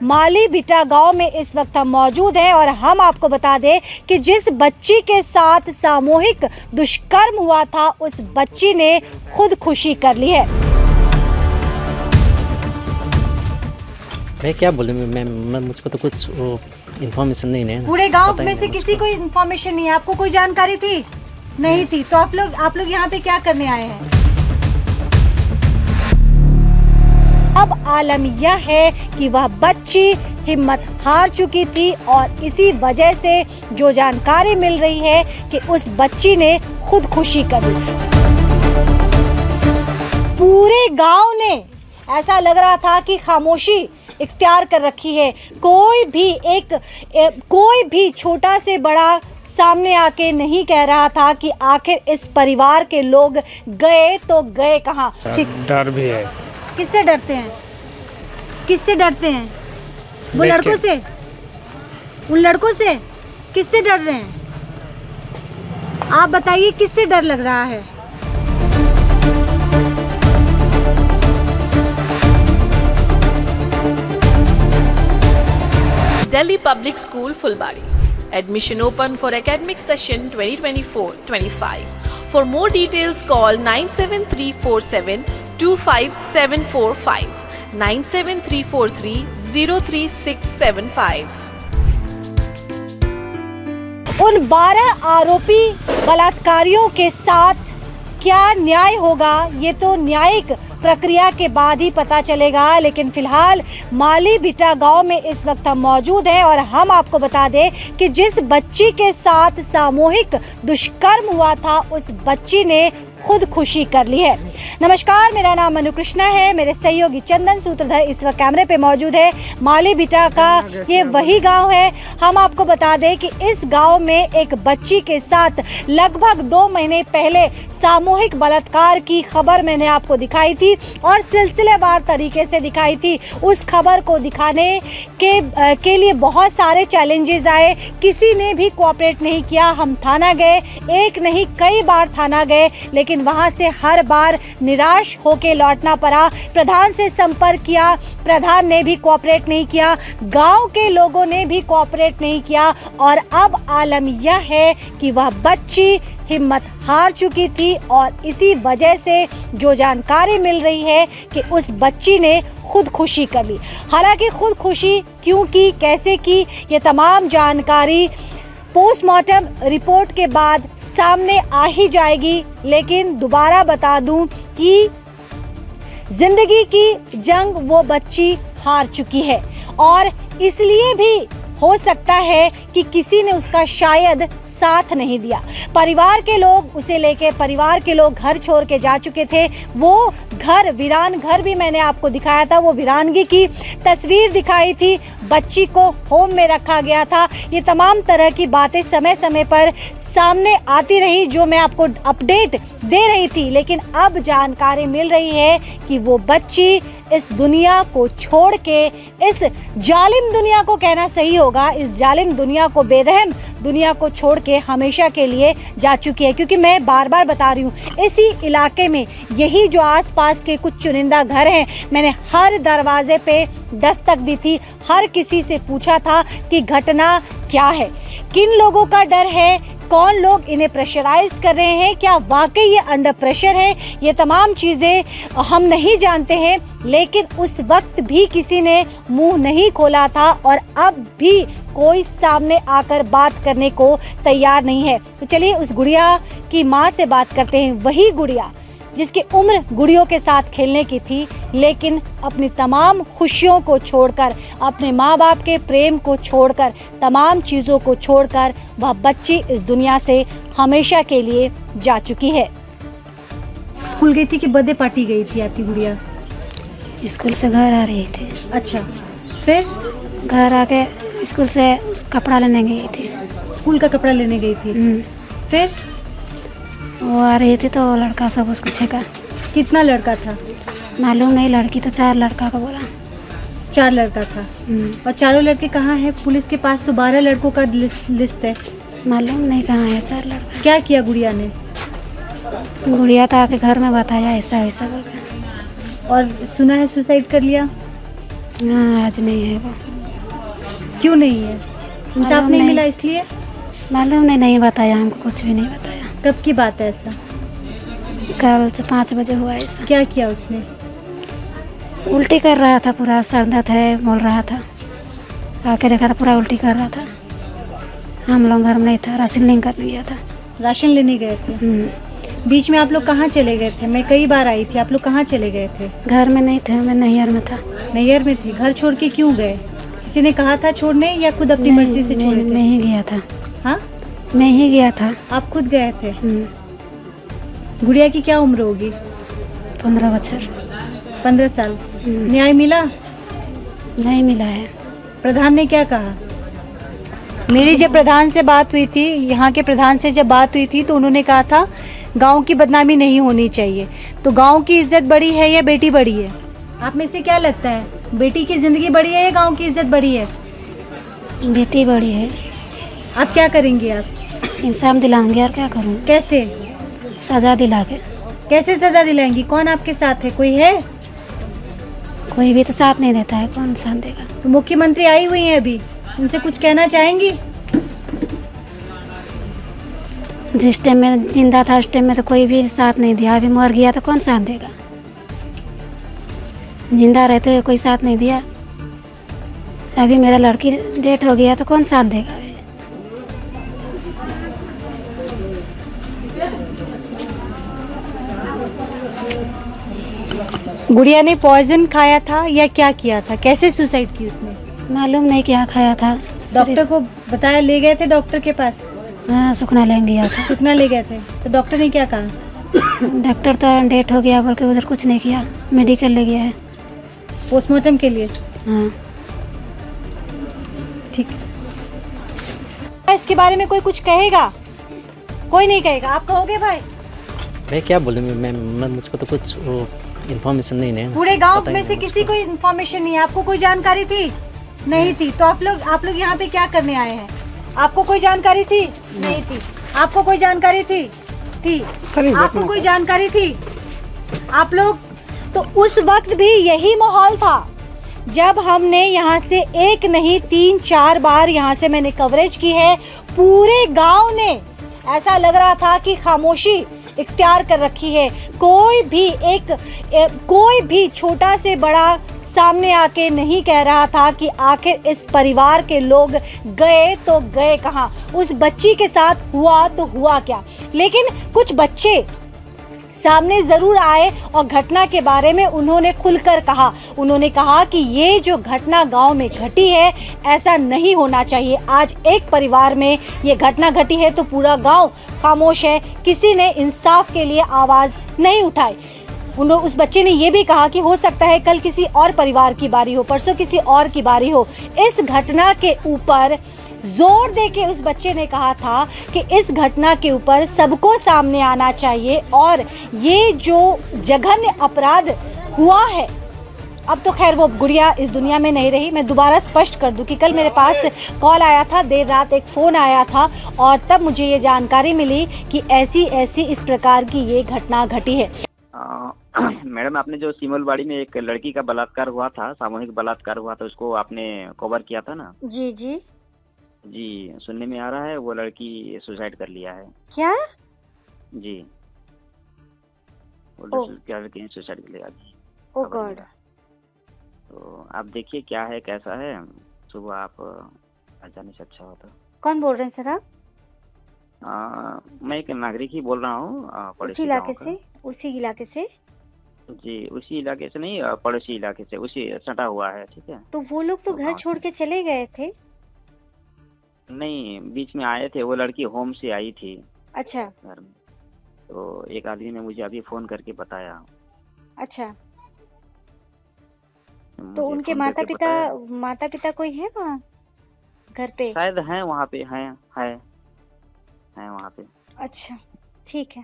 माली beta गांव में इस वक्त हम मौजूद हैं और हम आपको बता दें कि जिस बच्ची के साथ सामूहिक दुष्कर्म हुआ था उस बच्ची ने खुदकुशी कर ली है। मैं क्या बोलूँ, मैं मुझको तो कुछ इन्फॉर्मेशन नहीं है। पूरे गांव में से किसी को इन्फॉर्मेशन नहीं है? आपको कोई जानकारी थी? नहीं थी। तो आप लोग यहाँ पे क्या करने आए हैं? अब आलम यह है कि वह बच्ची हिम्मत हार चुकी थी और इसी वजह से जो जानकारी मिल रही है कि उस बच्ची ने खुदकुशी कर ली। पूरे गांव ने ऐसा लग रहा था कि खामोशी इख्तियार कर रखी है। कोई भी छोटा से बड़ा सामने आके नहीं कह रहा था कि आखिर इस परिवार के लोग गए तो गए कहाँ। डर भी है। किससे डरते हैं? किससे डरते हैं? वो लड़कों से? उन लड़कों से? किससे डर रहे हैं? आप बताइए किससे डर लग रहा है? Delhi Public School Fulbari. Admission open for academic session 2024-25. For more details call 97347-25745, 97343-03675. उन 12 आरोपी बलात्कारियों के साथ क्या न्याय होगा ये तो न्यायिक प्रक्रिया के बाद ही पता चलेगा। लेकिन फिलहाल माली बिटा गांव में इस वक्त हम मौजूद हैं और हम आपको बता दें कि जिस बच्ची के साथ सामूहिक दुष्कर्म हुआ था उस बच्ची ने खुदकुशी कर ली है। नमस्कार, मेरा नाम मनु कृष्णा है। मेरे सहयोगी चंदन सूत्रधर इस वक्त कैमरे पे मौजूद है। माली बिटा का ये वही गांव है। हम आपको बता दें कि इस गांव में एक बच्ची के साथ लगभग 2 महीने पहले सामूहिक बलात्कार की खबर मैंने आपको दिखाई थी और सिलसिलेवार तरीके से दिखाई थी। उस खबर को दिखाने के लिए बहुत सारे चैलेंजेस आए, किसी ने भी कोऑपरेट नहीं किया। हम थाना गए, एक नहीं कई बार थाना गए, लेकिन वहां से हर बार निराश होके लौटना पड़ा। प्रधान से संपर्क किया, प्रधान ने भी कोऑपरेट नहीं किया, गांव के लोगों ने भी कोऑपरेट नहीं किया और अब आलम यह है कि वह बच्ची हिम्मत हार चुकी थी और इसी वजह से जो जानकारी मिल रही है कि उस बच्ची ने खुदकुशी कर ली। हालांकि खुदकुशी क्यों की, कैसे की, ये तमाम जानकारी पोस्टमार्टम रिपोर्ट के बाद सामने आ ही जाएगी। लेकिन दोबारा बता दूं कि जिंदगी की जंग वो बच्ची हार चुकी है और इसलिए भी हो सकता है कि किसी ने उसका शायद साथ नहीं दिया। परिवार के लोग उसे लेके, परिवार के लोग घर छोड़ के जा चुके थे। वो घर, वीरान घर भी मैंने आपको दिखाया था, वो वीरानगी की तस्वीर दिखाई थी, बच्ची को होम में रखा गया था। ये तमाम तरह की बातें समय समय पर सामने आती रही जो मैं आपको अपडेट दे रही थी। लेकिन अब जानकारी मिल रही है कि वो बच्ची इस दुनिया को छोड़ के, इस जालिम दुनिया को कहना सही होगा, इस जालिम दुनिया को, बेरहम दुनिया को छोड़ के हमेशा के लिए जा चुकी है। क्योंकि मैं बार बार बता रही हूँ, इसी इलाके में यही जो आसपास के कुछ चुनिंदा घर हैं, मैंने हर दरवाजे पे दस्तक दी थी, हर किसी से पूछा था कि घटना क्या है, किन लोगों का डर है, कौन लोग इन्हें प्रेशराइज कर रहे हैं, क्या वाकई ये अंडर प्रेशर है, ये तमाम चीज़ें हम नहीं जानते हैं। लेकिन उस वक्त भी किसी ने मुंह नहीं खोला था और अब भी कोई सामने आकर बात करने को तैयार नहीं है। तो चलिए उस गुड़िया की माँ से बात करते हैं। वही गुड़िया जिसकी उम्र गुड़ियों के साथ खेलने की थी, लेकिन अपनी तमाम खुशियों को छोड़कर, अपने माँ बाप के प्रेम को छोड़कर, तमाम चीज़ों को छोड़कर वह बच्ची इस दुनिया से हमेशा के लिए जा चुकी है। स्कूल गई थी कि बर्थडे पार्टी गई थी आपकी गुड़िया? स्कूल से घर आ रही थी। अच्छा, फिर घर आके स्कूल से कपड़ा लेने गई थी। स्कूल का कपड़ा लेने गई थी, फिर वो आ रही थी तो लड़का सब उसको छेका। कितना लड़का था मालूम नहीं, लड़की तो 4 लड़का का बोला। 4 लड़का था। और चारों लड़के कहाँ हैं? पुलिस के पास तो 12 लड़कों का लिस्ट है। मालूम नहीं कहाँ है 4 लड़का। क्या किया गुड़िया ने? गुड़िया तो आके घर में बताया ऐसा वैसा बोल के। और सुना है सुसाइड कर लिया? हाँ, आज नहीं है वो। क्यों नहीं है? इंसाफ मालूम नहीं नहीं। मिला इसलिए? मालूम नहीं बताया, हमको कुछ भी नहीं बताया। कब की बात है ऐसा? कल से 5 बजे हुआ ऐसा। क्या किया उसने? उल्टी कर रहा था, पूरा सर दर्द है बोल रहा था। आके देखा था पूरा उल्टी कर रहा था। हम लोग घर में नहीं था, राशन लिंक करने गया था। राशन लेने गए थे? बीच में आप लोग कहाँ चले गए थे? मैं कई बार आई थी, आप लोग कहाँ चले गए थे? घर में नहीं थे, मैं नैहर में था। नैहर में थे? घर छोड़ के क्यों गए? किसी ने कहा था छोड़ने या खुद अपनी नहीं, मर्जी से छोड़े मैं थे? ही गया था। हाँ, मैं ही गया था। आप खुद गए थे? गुड़िया की क्या उम्र होगी? 15 बच्चर 15 साल। न्याय मिला? नहीं मिला है। प्रधान ने क्या कहा? मेरी जब प्रधान से बात हुई थी, यहाँ के प्रधान से जब बात हुई थी, तो उन्होंने कहा था गांव की बदनामी नहीं होनी चाहिए। तो गांव की इज्जत बड़ी है या बेटी बड़ी है? आप में से क्या लगता है, बेटी की जिंदगी बड़ी है या गांव की इज्जत बड़ी है? बेटी बड़ी है। आप क्या करेंगे? आप इंसाफ दिलाऊंगी और क्या करूँ? कैसे? सजा दिला के। कैसे सजा दिलाएंगी? कौन आपके साथ है? कोई है? कोई भी तो साथ नहीं देता है, कौन साथ देगा? तो मुख्यमंत्री आई हुई हैं अभी, उनसे कुछ कहना चाहेंगी? जिस टाइम में जिंदा था उस टाइम में तो कोई भी साथ नहीं दिया, अभी मर गया तो कौन साथ देगा? जिंदा रहते हुए कोई साथ नहीं दिया, अभी मेरा लड़की डेथ हो गया तो कौन साथ देगा? गुड़िया ने पॉइजन खाया था या क्या किया था? कैसे सुसाइड की उसने? मालूम नहीं क्या खाया था। डॉक्टर को बताया? ले गए थे डॉक्टर के पास? हाँ, सुखना लेंगे गया था। सुखना ले गए थे तो डॉक्टर ने क्या कहा? डॉक्टर तो डेथ हो गया बोल के उधर कुछ नहीं किया, मेडिकल ले गया है। पोस्टमार्टम के लिए? हाँ। ठीक है। इसके बारे में कोई कुछ कहेगा? कोई नहीं कहेगा। आप कहोगे भाई? मैं क्या बोलूँ मैं मुझको तो कुछ इन्फॉर्मेशन नहीं है। पूरे गांव में से किसी को इन्फॉर्मेशन नहीं है? आपको कोई जानकारी थी? नहीं थी। तो आप लोग यहाँ पे क्या करने आए हैं? आपको कोई जानकारी थी? नहीं थी। आपको कोई जानकारी थी? थी। आपको कोई जानकारी थी? आप लोग तो उस वक्त भी यही माहौल था जब हमने यहाँ से एक नहीं 3-4 बार यहाँ से मैंने कवरेज की है। पूरे गांव ने ऐसा लग रहा था कि खामोशी इख्तियार कर रखी है। कोई भी छोटा से बड़ा सामने आके नहीं कह रहा था कि आखिर इस परिवार के लोग गए तो गए कहाँ, उस बच्ची के साथ हुआ तो हुआ क्या। लेकिन कुछ बच्चे सामने ज़रूर आए और घटना के बारे में उन्होंने खुलकर कहा। उन्होंने कहा कि ये जो घटना गांव में घटी है ऐसा नहीं होना चाहिए। आज एक परिवार में ये घटना घटी है तो पूरा गांव खामोश है, किसी ने इंसाफ के लिए आवाज़ नहीं उठाई। उस बच्चे ने ये भी कहा कि हो सकता है कल किसी और परिवार की बारी हो, परसों किसी और की बारी हो। इस घटना के ऊपर जोर देके उस बच्चे ने कहा था कि इस घटना के ऊपर सबको सामने आना चाहिए और ये जो जघन्य अपराध हुआ है, अब तो खैर वो गुड़िया इस दुनिया में नहीं रही। मैं दोबारा स्पष्ट कर दूं कि कल मेरे पास कॉल आया था, देर रात एक फ़ोन आया था और तब मुझे ये जानकारी मिली कि ऐसी इस प्रकार की ये घटना घटी है। मैडम, आपने जो सिमलवाड़ी में एक लड़की का बलात्कार हुआ था, सामूहिक बलात्कार हुआ था, उसको आपने कवर किया था ना? जी जी जी, सुनने में आ रहा है वो लड़की सुसाइड कर लिया है। क्या? जी, वो लड़की ने सुसाइड कर लिया। ओ गॉड। तो आप देखिए क्या है कैसा है, सुबह आप आ जाने से अच्छा होता। कौन बोल रहे हैं सर आप? मैं एक नागरिक ही बोल रहा हूँ, उसी इलाके से? उसी इलाके से? जी, उसी इलाके से नहीं, पड़ोसी इलाके से, उसी सटा हुआ है। ठीक है। तो वो लोग तो घर छोड़ के चले गए थे? नहीं, बीच में आए थे। वो लड़की होम से आई थी। अच्छा। घर में तो एक आदमी ने मुझे अभी फोन करके बताया। अच्छा। तो उनके माता पिता कोई है वहाँ घर पे? शायद हैं वहाँ पे, हैं वहाँ पे। अच्छा, ठीक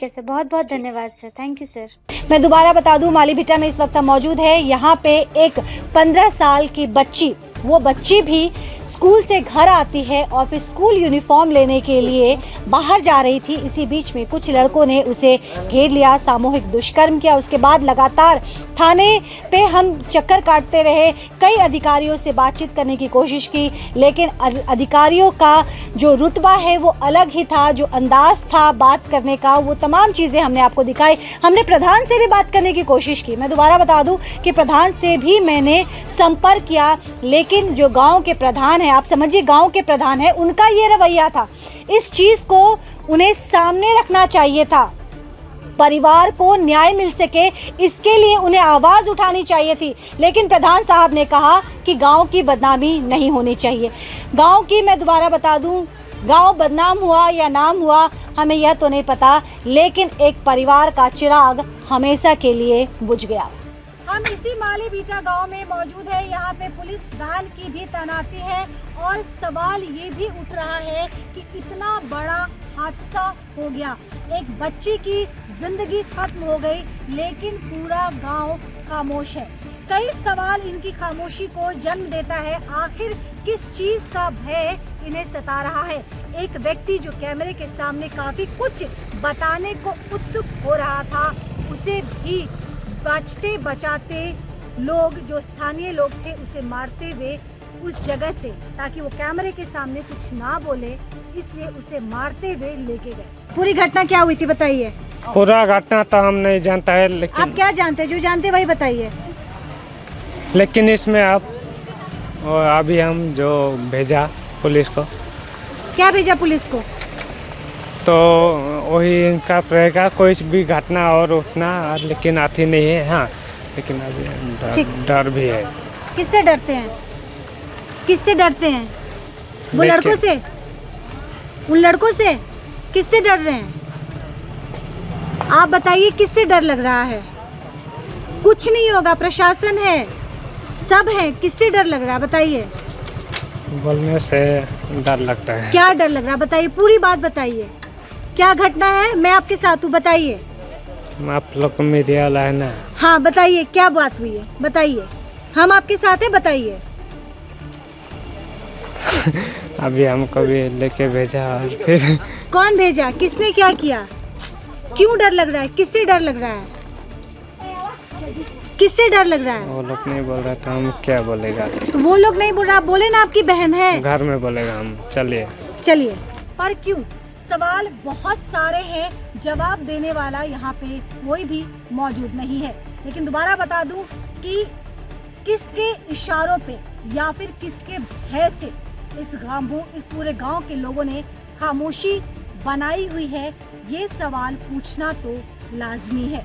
है सर, बहुत बहुत धन्यवाद सर, थैंक यू सर। मैं दोबारा बता दूं, मालीभिटा में इस वक्त हम मौजूद है। यहाँ पे एक 15 साल की बच्ची वो बच्ची भी स्कूल से घर आती है और फिर स्कूल यूनिफॉर्म लेने के लिए बाहर जा रही थी। इसी बीच में कुछ लड़कों ने उसे घेर लिया, सामूहिक दुष्कर्म किया। उसके बाद लगातार थाने पे हम चक्कर काटते रहे, कई अधिकारियों से बातचीत करने की कोशिश की, लेकिन अधिकारियों का जो रुतबा है वो अलग ही था, जो अंदाज था बात करने का, वो तमाम चीज़ें हमने आपको दिखाई। हमने प्रधान से भी बात करने की कोशिश की। मैं दोबारा बता दूं कि प्रधान से भी मैंने संपर्क किया, लेकिन जो गांव के प्रधान है, आप समझिए गांव के प्रधान है, उनका ये रवैया था। इस चीज़ को उन्हें सामने रखना चाहिए था, परिवार को न्याय मिल सके इसके लिए उन्हें आवाज़ उठानी चाहिए थी, लेकिन प्रधान साहब ने कहा कि गांव की बदनामी नहीं होनी चाहिए। गांव की, मैं दोबारा बता दूं, गांव बदनाम हुआ या नाम हुआ हमें यह तो नहीं पता, लेकिन एक परिवार का चिराग हमेशा के लिए बुझ गया। हम इसी माली बीटा गांव में मौजूद है। यहाँ पे पुलिस वैन की भी तैनाती है और सवाल ये भी उठ रहा है कि इतना बड़ा हादसा हो गया, एक बच्ची की जिंदगी खत्म हो गई, लेकिन पूरा गांव खामोश है। कई सवाल इनकी खामोशी को जन्म देता है। आखिर किस चीज का भय इन्हें सता रहा है? एक व्यक्ति जो कैमरे के सामने काफी कुछ बताने को उत्सुक हो रहा था, उसे भी बचते बचाते लोग, जो स्थानीय लोग थे, उसे मारते हुए उस जगह से, ताकि वो कैमरे के सामने कुछ ना बोले, इसलिए उसे मारते हुए लेके गए। पूरी घटना क्या हुई थी बताइए। पूरा घटना तो हम नहीं जानता है, लेकिन आप क्या जानते हैं? जो जानते वही बताइए। लेकिन इसमें आप अभी हम जो भेजा पुलिस को, क्या भेजा पुलिस को? तो वही इनका रहेगा, कोई भी घटना और उठना, लेकिन आती नहीं है। हाँ, लेकिन अभी डर भी है। किससे डरते हैं? किससे डरते हैं? वो देखिए। लड़कों से? उन लड़कों से? किससे डर रहे हैं? आप बताइए, किससे डर लग रहा है? कुछ नहीं होगा, प्रशासन है, सब है, किससे डर लग रहा है बताइए। बोलने से डर लगता है। क्या डर लग रहा है बताइए, पूरी बात बताइए। क्या घटना है? मैं आपके साथ हूँ, बताइए। आप लोग को मीडिया वाला है ना। हाँ बताइए, क्या बात हुई है बताइए, हम आपके साथ हैं, बताइए। अभी हमको भी लेके भेजा और फिर कौन भेजा? किसने क्या किया? क्यों डर लग रहा है? किससे डर लग रहा है? किससे डर लग रहा है? वो लोग नहीं बोल रहा तो हम क्या बोलेगा। तो वो लोग नहीं बोल रहा, बोले ना आपकी बहन है। घर में बोलेगा हम। चलिए। पर क्यों? सवाल बहुत सारे हैं, जवाब देने वाला यहाँ पे कोई भी मौजूद नहीं है। लेकिन दोबारा बता दूं कि किसके इशारों पे या फिर किसके भय से इस पूरे गांव के लोगों ने खामोशी बनाई हुई है, ये सवाल पूछना तो लाजमी है।